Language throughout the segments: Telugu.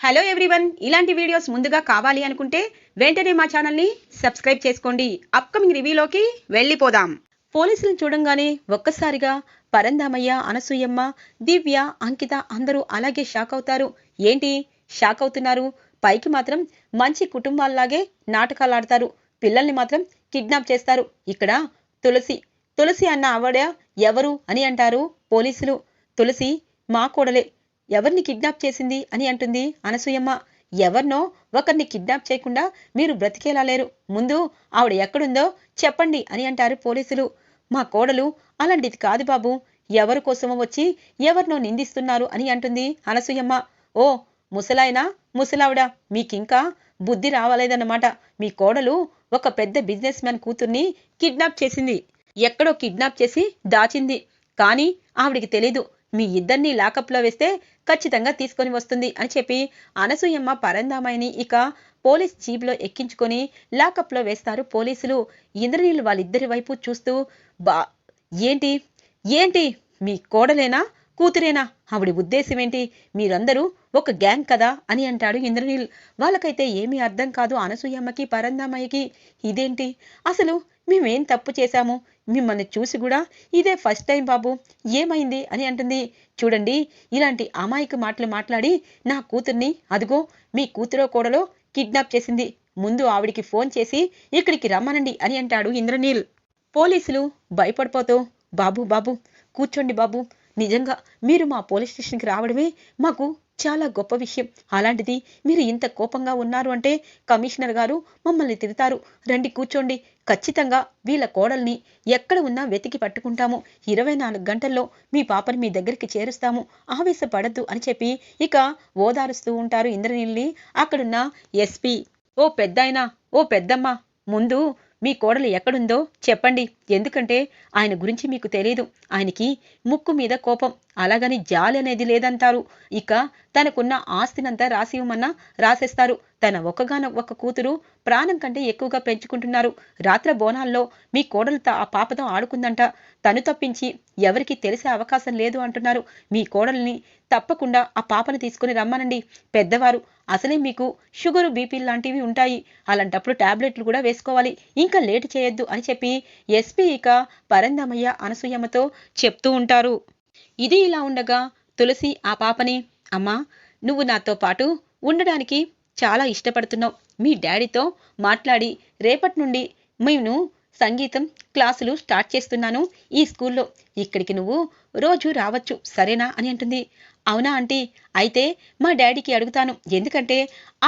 హలో ఎవ్రీవన్, ఇలాంటి వీడియోస్ ముందుగా కావాలి అనుకుంటే వెంటనే మా ఛానల్ని సబ్స్క్రైబ్ చేసుకోండి. అప్కమింగ్ రివ్యూలోకి వెళ్ళిపోదాం. పోలీసులను చూడంగానే ఒక్కసారిగా పరందామయ్య, అనసూయమ్మ, దివ్య, అంకిత అందరూ అలాగే షాక్ అవుతారు. ఏంటి షాక్ అవుతున్నారు? పైకి మాత్రం మంచి కుటుంబాల్లాగే నాటకాలు ఆడతారు, పిల్లల్ని మాత్రం కిడ్నాప్ చేస్తారు. ఇక్కడ తులసి తులసి అన్న ఆవిడ ఎవరు అని అంటారు పోలీసులు. తులసి మా కోడలే. ఎవరిని కిడ్నాప్ చేసింది అని అంటుంది అనసూయమ్మ. ఎవరినో ఒకరిని కిడ్నాప్ చేయకుండా మీరు బ్రతికేలా లేరు. ముందు ఆవిడ ఎక్కడుందో చెప్పండి అని అంటారు పోలీసులు. మా కోడలు అలాంటిది కాదు బాబు, ఎవరి కోసమో వచ్చి ఎవరినో నిందిస్తున్నారు అని అంటుంది అనసూయమ్మ. ఓ ముసలాయనా, ముసలావిడ, మీకింకా బుద్ధి రావాలేదన్నమాట. మీ కోడలు ఒక పెద్ద బిజినెస్ మ్యాన్ కూతుర్ని కిడ్నాప్ చేసింది, ఎక్కడో కిడ్నాప్ చేసి దాచింది. కానీ ఆవిడికి తెలీదు మీ ఇద్దరిని లాకప్లో వేస్తే ఖచ్చితంగా తీసుకొని వస్తుంది అని చెప్పి అనసూయమ్మ పరందామాయిని ఇక పోలీస్ జీప్లో ఎక్కించుకొని లాకప్లో వేస్తారు పోలీసులు. ఇంద్రనీళ్ళు వాళ్ళిద్దరి వైపు చూస్తూ బా ఏంటి ఏంటి మీ కోడలేనా, కూతురేనా? ఆవిడి ఉద్దేశం ఏంటి? మీరందరూ ఒక గ్యాంగ్ కదా అని అంటాడు ఇంద్రనీల్. వాళ్ళకైతే ఏమీ అర్థం కాదు అనసూయమ్మకి, పరందామయ్యకి. ఇదేంటి అసలు? మేమేం తప్పు చేశాము? మిమ్మల్ని చూసి కూడా ఇదే ఫస్ట్ టైం బాబు, ఏమైంది అని అంటుంది. చూడండి, ఇలాంటి అమాయక మాటలు మాట్లాడి నా కూతుర్ని అదిగో మీ కూతురో కోడలో కిడ్నాప్ చేసింది. ముందు ఆవిడికి ఫోన్ చేసి ఇక్కడికి రమ్మనండి అని అంటాడు ఇంద్రనీల్. పోలీసులు భయపడిపోతూ బాబు బాబు కూర్చోండి బాబు, నిజంగా మీరు మా పోలీస్ స్టేషన్కి రావడమే మాకు చాలా గొప్ప విషయం. అలాంటిది మీరు ఇంత కోపంగా ఉన్నారు అంటే కమిషనర్ గారు మమ్మల్ని తిడతారు. రండి కూర్చోండి, ఖచ్చితంగా వీళ్ళ కోడల్ని ఎక్కడ ఉన్నా వెతికి పట్టుకుంటాము. 24 గంటల్లో మీ పాపని మీ దగ్గరికి చేరుస్తాము, ఆవేశపడద్దు అని చెప్పి ఇక ఓదారుస్తూ ఉంటారు ఇంద్రనీల్ని అక్కడున్న ఎస్పీ. ఓ పెద్దాయనా, ఓ పెద్దమ్మ, ముందు మీ కోడలు ఎక్కడుందో చెప్పండి. ఎందుకంటే ఆయన గురించి మీకు తెలీదు. ఆయనకి ముక్కు మీద కోపం, అలాగని జాలి అనేది లేదంటారు. ఇక తనకున్న ఆస్తినంతా రాసి ఇవ్వమన్నా రాసేస్తారు. తన ఒక్కగానొక్క కూతురు ప్రాణం కంటే ఎక్కువగా పెంచుకుంటున్నారు. రాత్ర బోనాల్లో మీ కోడలు ఆ పాపతో ఆడుకుందంట. తను తప్పించి ఎవరికి తెలిసే అవకాశం లేదు అంటున్నారు. మీ కోడల్ని తప్పకుండా ఆ పాపను తీసుకుని రమ్మనండి. పెద్దవారు, అసలే మీకు షుగరు, బీపీ లాంటివి ఉంటాయి. అలాంటప్పుడు టాబ్లెట్లు కూడా వేసుకోవాలి. ఇంకా లేటు చేయొద్దు అని చెప్పి ఎస్పీ ఇక పరందామయ్య, అనసూయమ్మతో చెప్తూ ఉంటారు. ఇది ఇలా ఉండగా తులసి ఆ పాపని, అమ్మా నువ్వు నాతో పాటు ఉండడానికి చాలా ఇష్టపడుతున్నావు. మీ డాడీతో మాట్లాడి రేపటి నుండి నేను సంగీతం క్లాసులు స్టార్ట్ చేస్తున్నాను ఈ స్కూల్లో. ఇక్కడికి నువ్వు రోజు రావచ్చు, సరేనా అని అంటుంది. అవునా ఆంటీ, అయితే మా డాడీకి అడుగుతాను. ఎందుకంటే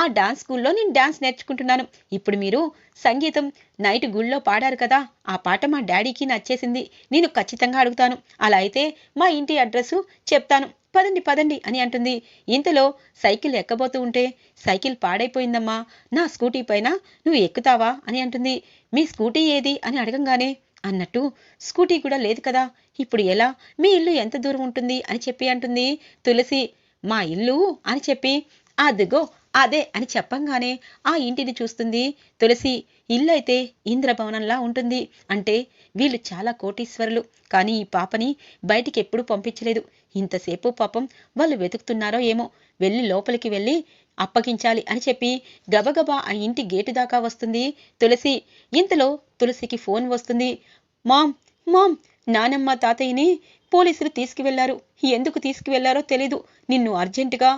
ఆ డాన్స్ స్కూల్లో నేను డాన్స్ నేర్చుకుంటున్నాను. ఇప్పుడు మీరు సంగీతం నైట్ గుళ్ళో పాడారు కదా, ఆ పాట మా డాడీకి నచ్చేసింది. నేను ఖచ్చితంగా అడుగుతాను. అలా అయితే మా ఇంటి అడ్రస్ చెప్తాను, పదండి పదండి అని అంటుంది. ఇంతలో సైకిల్ ఎక్కబోతూ ఉంటే, సైకిల్ పాడైపోయిందమ్మా, నా స్కూటీ పైన నువ్వు ఎక్కుతావా అని అంటుంది. మీ స్కూటీ ఏది అని అడగంగానే, అన్నట్టు స్కూటీ కూడా లేదు కదా, ఇప్పుడు ఎలా? మీ ఇల్లు ఎంత దూరం ఉంటుంది అని చెప్పి అంటుంది తులసి. మా ఇల్లు అని చెప్పి అదిగో అదే అని చెప్పంగానే ఆ ఇంటిని చూస్తుంది తులసి. ఇల్లు అయితే ఇంద్రభవనంలా ఉంటుంది. అంటే వీళ్ళు చాలా కోటీశ్వరులు. కానీ ఈ పాపని బయటికి ఎప్పుడు పంపించలేదు. ఇంతసేపు పాపం వాళ్ళు వెతుకుతున్నారో ఏమో, వెళ్ళి లోపలికి వెళ్ళి అప్పగించాలి అని చెప్పి గబగబా ఆ ఇంటి గేటు దాకా వస్తుంది తులసి. ఇంతలో తులసికి ఫోన్ వస్తుంది. మామ్ మామ్, నానమ్మ తాతయ్యని పోలీసులు తీసుకువెళ్లారు. ఎందుకు తీసుకువెళ్లారో తెలీదు. నిన్ను అర్జెంటుగా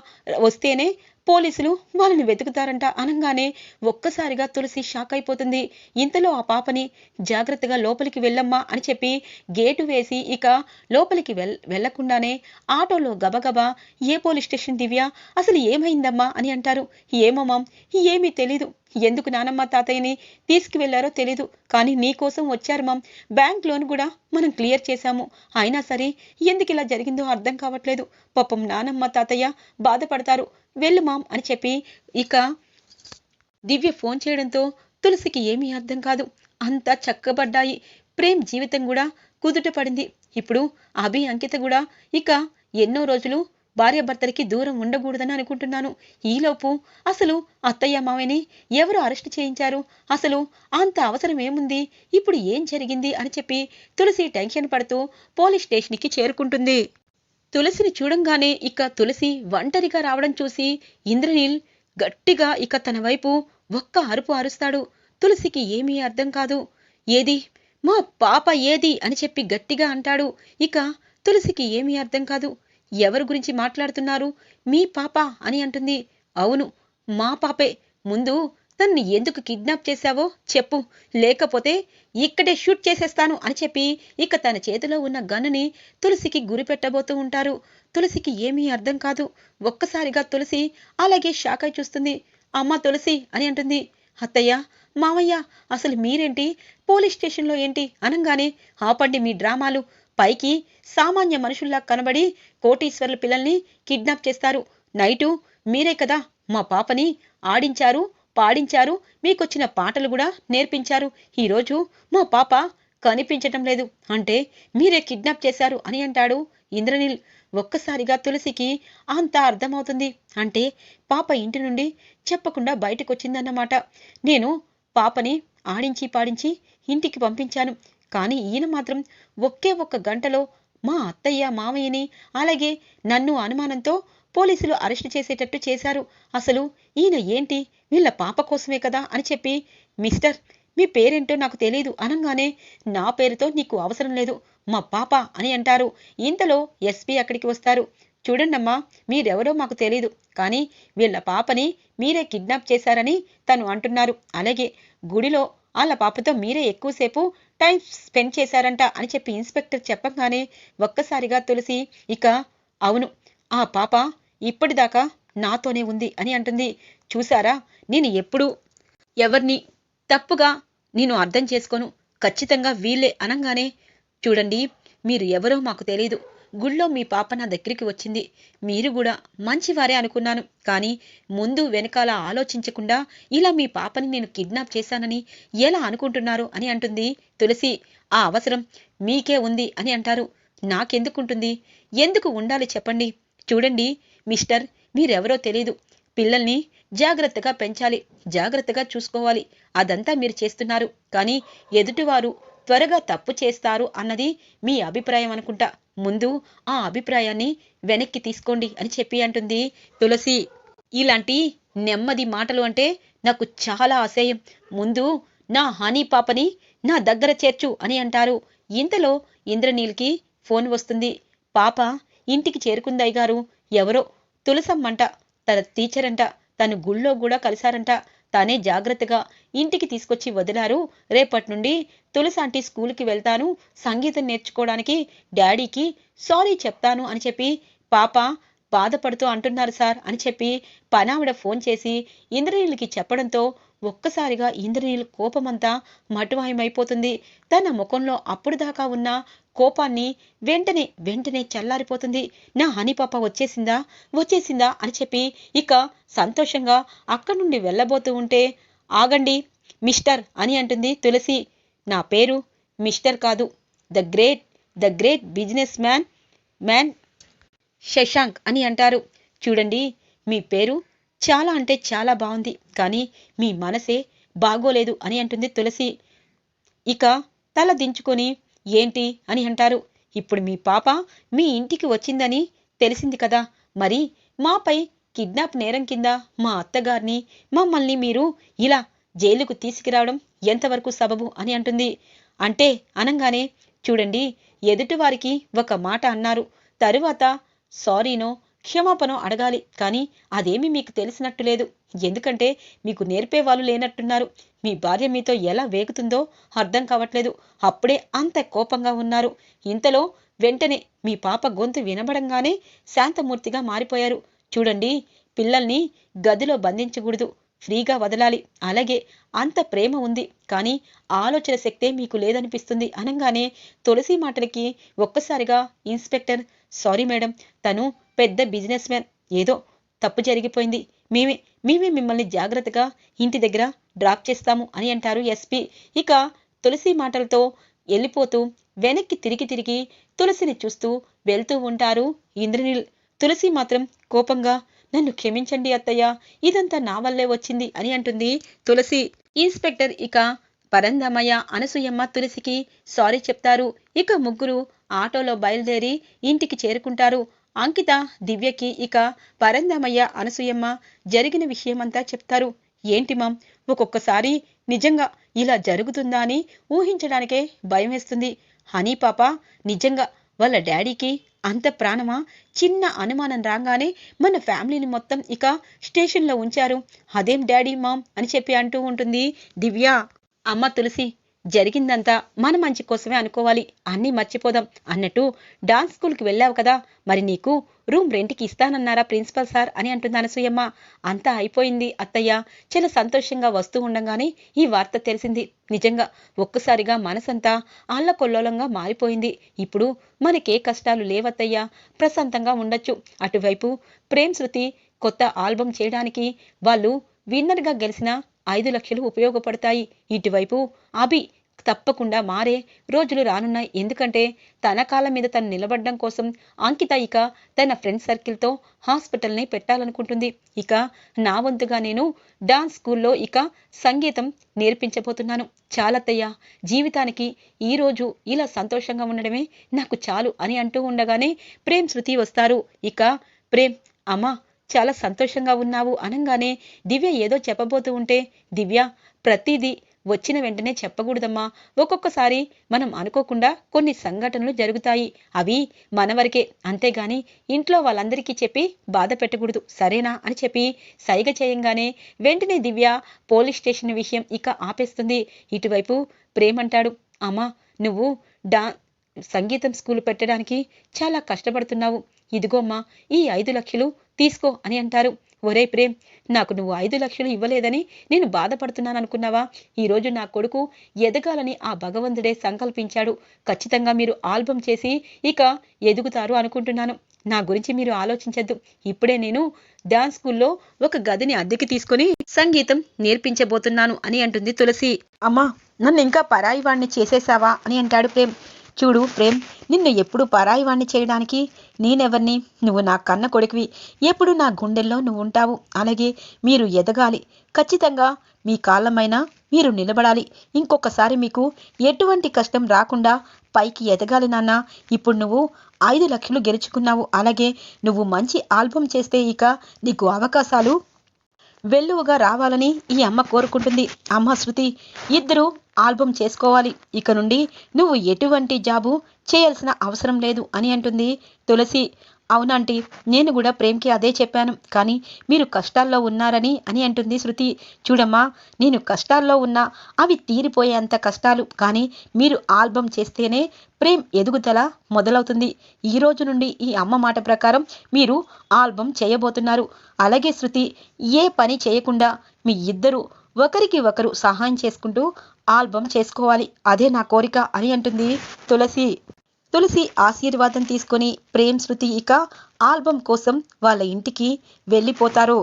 వస్తేనే పోలీసులు వాళ్ళని వెతుకుతారంట అనగానే ఒక్కసారిగా తులసి షాక్ అయిపోతుంది. ఇంతలో ఆ పాపని జాగ్రత్తగా లోపలికి వెళ్ళమ్మా అని చెప్పి గేటు వేసి ఇక లోపలికి వెళ్లకుండానే ఆటోలో గబగబా, ఏ పోలీస్ స్టేషన్ దివ్య, అసలు ఏమైందమ్మా అని అంటారు. ఏమో మామ్, ఏమీ తెలీదు. ఎందుకు నానమ్మ తాతయ్యని తీసుకువెళ్లారో తెలీదు. కానీ నీకోసం వచ్చారు మామ్. బ్యాంక్ లోన్ కూడా మనం క్లియర్ చేశాము. అయినా సరే ఎందుకు ఇలా జరిగిందో అర్థం కావట్లేదు. పాపం నానమ్మ తాతయ్య బాధపడతారు. వెళ్ళు మామ్ అని చెప్పి ఇక దివ్య ఫోన్ చేయడంతో తులసికి ఏమీ అర్థం కాదు. అంతా చక్కబడ్డాయి. ప్రేమ్ జీవితం కూడా కుదుట పడింది. ఇప్పుడు అభి, అంకిత కూడా ఇక ఎన్నో రోజులు భార్యాభర్తలకి దూరం ఉండకూడదని అనుకుంటున్నాను. ఈలోపు అసలు అత్తయ్య మావయ్యని ఎవరు అరెస్ట్ చేయించారు? అసలు అంత అవసరం ఏముంది? ఇప్పుడు ఏం జరిగింది అని చెప్పి తులసి టెన్షన్ పడుతూ పోలీస్ స్టేషన్కి చేరుకుంటుంది. తులసిని చూడంగానే ఇక తులసి ఒంటరిగా రావడం చూసి ఇంద్రనీల్ గట్టిగా ఇక తన వైపు ఒక్క అరుపు అరుస్తాడు. తులసికి ఏమీ అర్థం కాదు. ఏది, మా పాప ఏది అని చెప్పి గట్టిగా అంటాడు. ఇక తులసికి ఏమీ అర్థం కాదు. ఎవరి గురించి మాట్లాడుతున్నారు? మీ పాప అని అంటుంది. అవును, మా పాపే. ముందు తన్ని ఎందుకు కిడ్నాప్ చేశావో చెప్పు, లేకపోతే ఇక్కడే షూట్ చేసేస్తాను అని చెప్పి ఇక తన చేతిలో ఉన్న గన్నుని తులసికి గురి పెట్టబోతూ ఉంటారు. తులసికి ఏమీ అర్థం కాదు. ఒక్కసారిగా తులసి అలాగే షాక్ అయి చూస్తుంది. అమ్మ తులసి అని అంటుంది. అత్తయ్య, మావయ్య, అసలు మీరేంటి పోలీస్ స్టేషన్లో ఏంటి అనంగానే, ఆపండి మీ డ్రామాలు. పైకి సామాన్య మనుషుల్లా కనబడి కోటీశ్వర్ల పిల్లల్ని కిడ్నాప్ చేస్తారు. నైటు మీరే కదా మా పాపని ఆడించారు, పాడించారు, మీకొచ్చిన పాటలు కూడా నేర్పించారు. ఈరోజు మా పాప కనిపించటం లేదు అంటే మీరే కిడ్నాప్ చేశారు అని అంటాడు ఇంద్రనీల్. ఒక్కసారిగా తులసికి అంతా అర్థమవుతుంది. అంటే పాప ఇంటి నుండి చెప్పకుండా బయటకొచ్చిందన్నమాట. నేను పాపని ఆడించి పాడించి ఇంటికి పంపించాను. కానీ ఈయన మాత్రం ఒకే ఒక్క గంటలో మా అత్తయ్య మామయ్యని అలాగే నన్ను అనుమానంతో పోలీసులు అరెస్టు చేసేటట్టు చేశారు. అసలు ఈయన ఏంటి, వీళ్ళ పాప కోసమే కదా అని చెప్పి, మిస్టర్, మీ పేరేంటో నాకు తెలీదు అనంగానే, నా పేరుతో నీకు అవసరం లేదు, మా పాప అని అంటారు. ఇంతలో ఎస్పీ అక్కడికి వస్తారు. చూడండమ్మా, మీరెవరో మాకు తెలీదు, కానీ వీళ్ళ పాపని మీరే కిడ్నాప్ చేశారని తను అంటున్నారు. అలాగే గుడిలో వాళ్ళ పాపతో మీరే ఎక్కువసేపు టైం స్పెండ్ చేశారంట అని చెప్పి ఇన్స్పెక్టర్ చెప్పగానే ఒక్కసారిగా తులసి ఇక అవును, ఆ పాప ఇప్పటిదాకా నాతోనే ఉంది అని అంటుంది. చూసారా, నేను ఎప్పుడు ఎవరిని తప్పుగా నేను అర్థం చేసుకోను. ఖచ్చితంగా వీళ్ళే అనంగానే, చూడండి, మీరు ఎవరో మాకు తెలీదు. గుళ్ళో మీ పాప నా దగ్గరికి వచ్చింది. మీరు కూడా మంచివారే అనుకున్నాను. కానీ ముందు వెనకాల ఆలోచించకుండా ఇలా మీ పాపని నేను కిడ్నాప్ చేశానని ఎలా అనుకుంటున్నారు అని అంటుంది తులసి. ఆ అవసరం మీకే ఉంది అని అంటారు. నాకెందుకుంటుంది? ఎందుకు ఉండాలి చెప్పండి? చూడండి మిస్టర్, మీరెవరో తెలీదు. పిల్లల్ని జాగ్రత్తగా పెంచాలి, జాగ్రత్తగా చూసుకోవాలి. అదంతా మీరు చేస్తున్నారు. కానీ ఎదుటివారు త్వరగా తప్పు చేస్తారు అన్నది మీ అభిప్రాయం అనుకుంటా. ముందు ఆ అభిప్రాయాన్ని వెనక్కి తీసుకోండి అని చెప్పి అంటుంది తులసి. ఇలాంటి నెమ్మది మాటలు అంటే నాకు చాలా అసహ్యం. ముందు నా హనీ పాపని నా దగ్గర చేర్చు అని అంటారు. ఇంతలో ఇంద్రనీల్కి ఫోన్ వస్తుంది. పాప ఇంటికి చేరుకుందయ్య గారు. ఎవరో తులసమ్మంట, తన టీచర్ అంట, తను గుళ్ళో కూడా కలిశారంట. తానే జాగ్రత్తగా ఇంటికి తీసుకొచ్చి వదిలారు. రేపటి నుండి తులసాంటి స్కూల్కి వెళ్తాను, సంగీతం నేర్చుకోవడానికి డాడీకి సారీ చెప్తాను అని చెప్పి పాప బాధపడుతూ అంటున్నారు సార్ అని చెప్పి పనావిడ ఫోన్ చేసి ఇంద్రనీల్కి చెప్పడంతో ఒక్కసారిగా ఇంద్రనీల్ కోపమంతా మటుమాయమైపోతుంది. తన ముఖంలో అప్పుడు దాకా ఉన్న కోపాన్ని వెంటనే చల్లారిపోతుంది. నా హనీ పాప వచ్చేసిందా అని చెప్పి ఇక సంతోషంగా అక్కడి నుండి వెళ్ళబోతూ ఉంటే, ఆగండి మిస్టర్ అని అంటుంది తులసి. నా పేరు మిస్టర్ కాదు, the great business man Shashank అని అంటారు. చూడండి, మీ పేరు చాలా అంటే చాలా బాగుంది, కానీ మీ మనసే బాగోలేదు అని అంటుంది తులసి. ఇక తల దించుకొని ఏంటి అని అంటారు. ఇప్పుడు మీ పాప మీ ఇంటికి వచ్చిందని తెలిసింది కదా, మరి మాపై కిడ్నాప్ నేరం కింద మా అత్తగారిని మమ్మల్ని మీరు ఇలా జైలుకు తీసుకురావడం ఎంతవరకు సబబు అని అంటుంది. అంటే అనంగానే, చూడండి, ఎదుటివారికి ఒక మాట అన్నారు, తరువాత సారీనో క్షమాపణో అడగాలి. కానీ అదేమీ మీకు తెలిసినట్టు లేదు. ఎందుకంటే మీకు నేర్పేవాళ్ళు లేనట్టున్నారు. మీ భార్య మీతో ఎలా వేగుతుందో అర్థం కావట్లేదు. అప్పుడే అంత కోపంగా ఉన్నారు. ఇంతలో వెంటనే మీ పాప గొంతు వినబడంగానే శాంతమూర్తిగా మారిపోయారు. చూడండి, పిల్లల్ని గదిలో బంధించకూడదు, ఫ్రీగా వదలాలి. అలాగే అంత ప్రేమ ఉంది, కానీ ఆలోచన శక్తే మీకు లేదనిపిస్తుంది అనంగానే తులసి మాటలకి ఒక్కసారిగా ఇన్స్పెక్టర్, సారీ మేడం, తను పెద్ద బిజినెస్ మ్యాన్, ఏదో తప్పు జరిగిపోయింది, మేమే మిమ్మల్ని జాగ్రత్తగా ఇంటి దగ్గర డ్రాప్ చేస్తాము అని అంటారు ఎస్పీ. ఇక తులసి మాటలతో వెళ్ళిపోతూ వెనక్కి తిరిగి తులసిని చూస్తూ వెళ్తూ ఉంటారు ఇంద్రనీల్. తులసి మాత్రం కోపంగా, నన్ను క్షమించండి అత్తయ్య, ఇదంతా నా వల్లే వచ్చింది అని అంటుంది తులసి. ఇన్స్పెక్టర్ ఇక పరందమయ్య, అనసూయమ్మ తులసికి సారీ చెప్తారు. ఇక ముగ్గురు ఆటోలో బయలుదేరి ఇంటికి చేరుకుంటారు. అంకిత దివ్యకి ఇక పరంధామయ్య అనసూయమ్మ జరిగిన విషయమంతా చెప్తారు. ఏంటి మామ్, ఒక్కొక్కసారి నిజంగా ఇలా జరుగుతుందా అని ఊహించడానికే భయమేస్తుంది. హనీ పాప నిజంగా వాళ్ళ డాడీకి అంత ప్రాణమా? చిన్న అనుమానం రాగానే మన ఫ్యామిలీని మొత్తం ఇక స్టేషన్లో ఉంచారు. అదేం డాడీ మామ్ అని చెప్పి అంటూ ఉంటుంది దివ్య. అమ్మ తులసి, జరిగిందంతా మన మంచి కోసమే అనుకోవాలి, అన్నీ మర్చిపోదాం. అన్నట్టు డాన్స్ స్కూల్కి వెళ్ళావు కదా, మరి నీకు రూమ్ రెంట్కి ఇస్తానన్నారా ప్రిన్సిపల్ సార్ అని అంటుంది అనసూయమ్మ. అంతా అయిపోయింది అత్తయ్య, చాలా సంతోషంగా వస్తూ ఉండగానే ఈ వార్త తెలిసింది. నిజంగా ఒక్కసారిగా మనసంతా ఆళ్లకొల్లోలంగా మారిపోయింది. ఇప్పుడు మనకే కష్టాలు లేవత్తయ్య, ప్రశాంతంగా ఉండొచ్చు. అటువైపు ప్రేమ్ శృతి కొత్త ఆల్బమ్ చేయడానికి వాళ్ళు విన్నర్గా గెలిచిన 5 లక్షలు ఉపయోగపడతాయి. ఇటువైపు అభి తప్పకుండా మారే రోజులు రానున్నాయి. ఎందుకంటే తన కాళ్ళ మీద తను నిలబడడం కోసం అంకిత ఇక తన ఫ్రెండ్ సర్కిల్తో హాస్పిటల్ని పెట్టాలనుకుంటుంది. ఇక నా వంతుగా నేను డాన్స్ స్కూల్లో ఇక సంగీతం నేర్పించబోతున్నాను. చాలత్తయ్య, జీవితానికి ఈ రోజు ఇలా సంతోషంగా ఉండడమే నాకు చాలు అని అంటూ ఉండగానే ప్రేమ్ శృతి వస్తారు. ఇక ప్రేమ్, అమ్మా చాలా సంతోషంగా ఉన్నావు అనంగానే దివ్య ఏదో చెప్పబోతూ ఉంటే, దివ్య ప్రతిదీ వచ్చిన వెంటనే చెప్పకూడదమ్మా. ఒక్కొక్కసారి మనం అనుకోకుండా కొన్ని సంఘటనలు జరుగుతాయి. అవి మన వరకే, అంతేగాని ఇంట్లో వాళ్ళందరికీ చెప్పి బాధ పెట్టకూడదు, సరేనా అని చెప్పి సైగ చేయంగానే వెంటనే దివ్య పోలీస్ స్టేషన్ విషయం ఇక ఆపేస్తుంది. ఇటువైపు ప్రేమంటాడు, అమ్మా నువ్వు సంగీతం స్కూల్ పెట్టడానికి చాలా కష్టపడుతున్నావు. ఇదిగోమ్మా ఈ 5 లక్షలు తీసుకో అని అంటారు. ఒరే ప్రేమ్, నాకు నువ్వు 5 లక్షలు ఇవ్వలేదని నేను బాధపడుతున్నాను అనుకున్నావా? ఈరోజు నా కొడుకు ఎదగాలని ఆ భగవంతుడే సంకల్పించాడు. ఖచ్చితంగా మీరు ఆల్బమ్ చేసి ఇక ఎదుగుతారు అనుకుంటున్నాను. నా గురించి మీరు ఆలోచించద్దు. ఇప్పుడే నేను డాన్స్ స్కూల్లో ఒక గదిని అద్దెకి తీసుకుని సంగీతం నేర్పించబోతున్నాను అని అంటుంది తులసి. అమ్మా, నన్ను ఇంకా పరాయి వాణ్ణి చేసేసావా అని అంటాడు ప్రేమ్. చూడు ప్రేమ్, నిన్ను ఎప్పుడు పరాయి వాణ్ణి చేయడానికి నేనెవర్ని? నువ్వు నా కన్న కొడుకువి, ఎప్పుడు నా గుండెల్లో నువ్వు ఉంటావు. అలాగే మీరు ఎదగాలి, ఖచ్చితంగా మీ కాళ్ళమైనా మీరు నిలబడాలి. ఇంకొకసారి మీకు ఎటువంటి కష్టం రాకుండా పైకి ఎదగాలి నాన్న. ఇప్పుడు నువ్వు 5 లక్షలు గెలుచుకున్నావు. అలాగే నువ్వు మంచి ఆల్బమ్ చేస్తే ఇక నీకు అవకాశాలు వెల్లువగా రావాలని ఈ అమ్మ కోరుకుంటుంది. అమ్మ శృతి, ఇద్దరు ఆల్బమ్ చేసుకోవాలి. ఇక నుండి నువ్వు ఎటువంటి జాబు చేయాల్సిన అవసరం లేదు అని అంటుంది తులసి. అవునంటీ, నేను కూడా ప్రేమ్కి అదే చెప్పాను, కానీ మీరు కష్టాల్లో ఉన్నారని అని అంటుంది శృతి. చూడమ్మా, నేను కష్టాల్లో ఉన్నా అవి తీరిపోయేంత కష్టాలు, కానీ మీరు ఆల్బమ్ చేస్తేనే ప్రేమ్ ఎదుగుదల మొదలవుతుంది. ఈ రోజు నుండి ఈ అమ్మ మాట ప్రకారం మీరు ఆల్బమ్ చేయబోతున్నారు. అలాగే శృతి, ఏ పని చేయకుండా మీ ఇద్దరు ఒకరికి ఒకరు సహాయం చేసుకుంటూ ఆల్బమ్ చేసుకోవాలి, అదే నా కోరిక అని అంటుంది తులసి. తులసి ఆశీర్వాదం తీసుకొని ప్రేమ్ శృతి ఇక ఆల్బమ్ కోసం వాళ్ళ ఇంటికి వెళ్ళిపోతారు.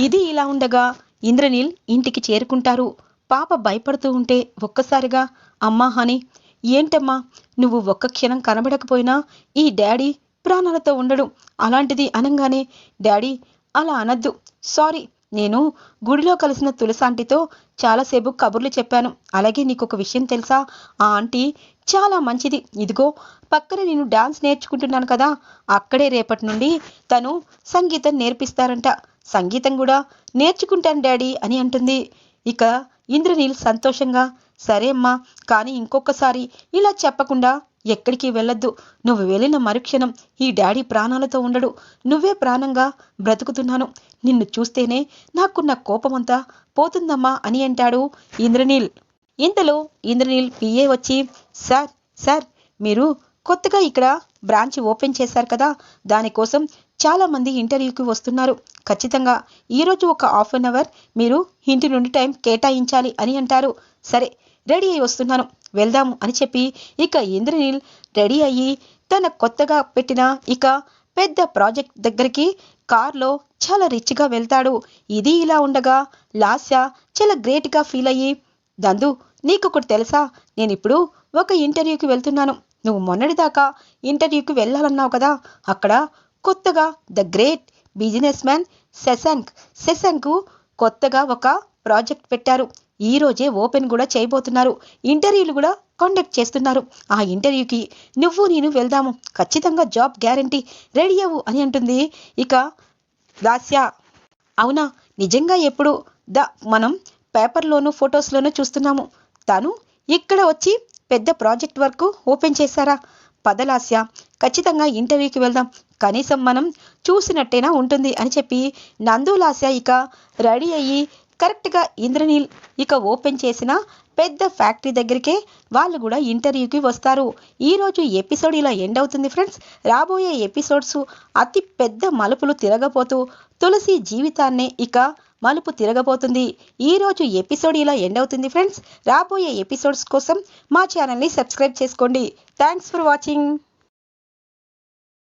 ఇది ఇలా ఉండగా ఇంద్రనీల్ ఇంటికి చేరుకుంటారు. పాప భయపడుతూ ఉంటే ఒక్కసారిగా, అమ్మా హనీ, ఏంటమ్మా నువ్వు ఒక్క క్షణం కనబడకపోయినా ఈ డాడీ ప్రాణాలతో ఉండడు, అలాంటిది అనంగానే, డాడీ అలా అనద్దు, సారీ, నేను గుడిలో కలిసిన తులసాంటితో చాలాసేపు కబుర్లు చెప్పాను. అలాగే నీకు ఒక విషయం తెలుసా, ఆ ఆంటీ చాలా మంచిది. ఇదిగో పక్కన నేను డాన్స్ నేర్చుకుంటున్నాను కదా, అక్కడే రేపటి నుండి తను సంగీతం నేర్పిస్తారంట. సంగీతం కూడా నేర్చుకుంటాను డాడీ అని అంటుంది. ఇక ఇంద్రనీల్ సంతోషంగా, సరే అమ్మా, కానీ ఇంకొకసారి ఇలా చెప్పకుండా ఎక్కడికి వెళ్ళొద్దు. నువ్వు వెళ్ళిన మరుక్షణం ఈ డాడీ ప్రాణాలతో ఉండడు, నువ్వే ప్రాణంగా బ్రతుకుతున్నాను. నిన్ను చూస్తేనే నాకున్న కోపమంతా పోతుందమ్మా అని అంటాడు ఇంద్రనీల్. ఇంతలో ఇంద్రనీల్ పిఏ వచ్చి, సార్ సార్ మీరు కొత్తగా ఇక్కడ బ్రాంచ్ ఓపెన్ చేశారు కదా, దానికోసం చాలామంది ఇంటర్వ్యూకి వస్తున్నారు. ఖచ్చితంగా ఈరోజు ఒక ½ అన్ అవర్ మీరు ఇంటి నుండి టైం కేటాయించాలి అని అంటారు. సరే, రెడీ అయి వస్తున్నాను, వెళ్దాము అని చెప్పి ఇక ఇంద్రనీల్ రెడీ అయ్యి తన కొత్తగా పెట్టిన ఇక పెద్ద ప్రాజెక్ట్ దగ్గరికి కార్లో చాలా రిచ్గా వెళ్తాడు. ఇది ఇలా ఉండగా లాస్య చాలా గ్రేట్గా ఫీల్ అయ్యి, దందు నీకొకటి తెలుసా, నేను ఇప్పుడు ఒక ఇంటర్వ్యూకి వెళ్తున్నాను. నువ్వు మొన్నటిదాకా ఇంటర్వ్యూకి వెళ్ళాలన్నావు కదా, అక్కడ కొత్తగా the great business man Shashank కొత్తగా ఒక ప్రాజెక్ట్ పెట్టారు. ఈ రోజే ఓపెన్ కూడా చేయబోతున్నారు. ఇంటర్వ్యూలు కూడా కాంటాక్ట్ చేస్తున్నారు ఆ ఇంటర్వ్యూకి. నువ్వు నేను వెళ్దాము, ఖచ్చితంగా జాబ్ గ్యారంటీ, రెడీ అవ్వు అని అంటుంది. ఇక లాస్య, అవునా, నిజంగా ఎప్పుడు మనం పేపర్లోనూ ఫొటోస్లోనూ చూస్తున్నాము, తను ఇక్కడ వచ్చి పెద్ద ప్రాజెక్ట్ వర్క్ ఓపెన్ చేశారా? పదలాస్య, ఖచ్చితంగా ఇంటర్వ్యూకి వెళ్దాం, కనీసం మనం చూసినట్టేనా ఉంటుంది అని చెప్పి నందు లాస్య ఇక రెడీ అయ్యి కరెక్ట్గా ఇంద్రనీల్ ఇక ఓపెన్ చేసిన పెద్ద ఫ్యాక్టరీ దగ్గరికే వాళ్ళు కూడా ఇంటర్వ్యూకి వస్తారు. ఈరోజు ఎపిసోడ్ ఇలా ఎండ్ అవుతుంది ఫ్రెండ్స్. రాబోయే ఎపిసోడ్స్ అతి పెద్ద మలుపులు తిరగబోతూ తులసి జీవితాన్నే ఇక మలుపు తిరగబోతుంది. ఈరోజు ఎపిసోడ్ ఇలా ఎండ్ అవుతుంది ఫ్రెండ్స్. రాబోయే ఎపిసోడ్స్ కోసం మా ఛానల్ని సబ్స్క్రైబ్ చేసుకోండి. Thanks for watching.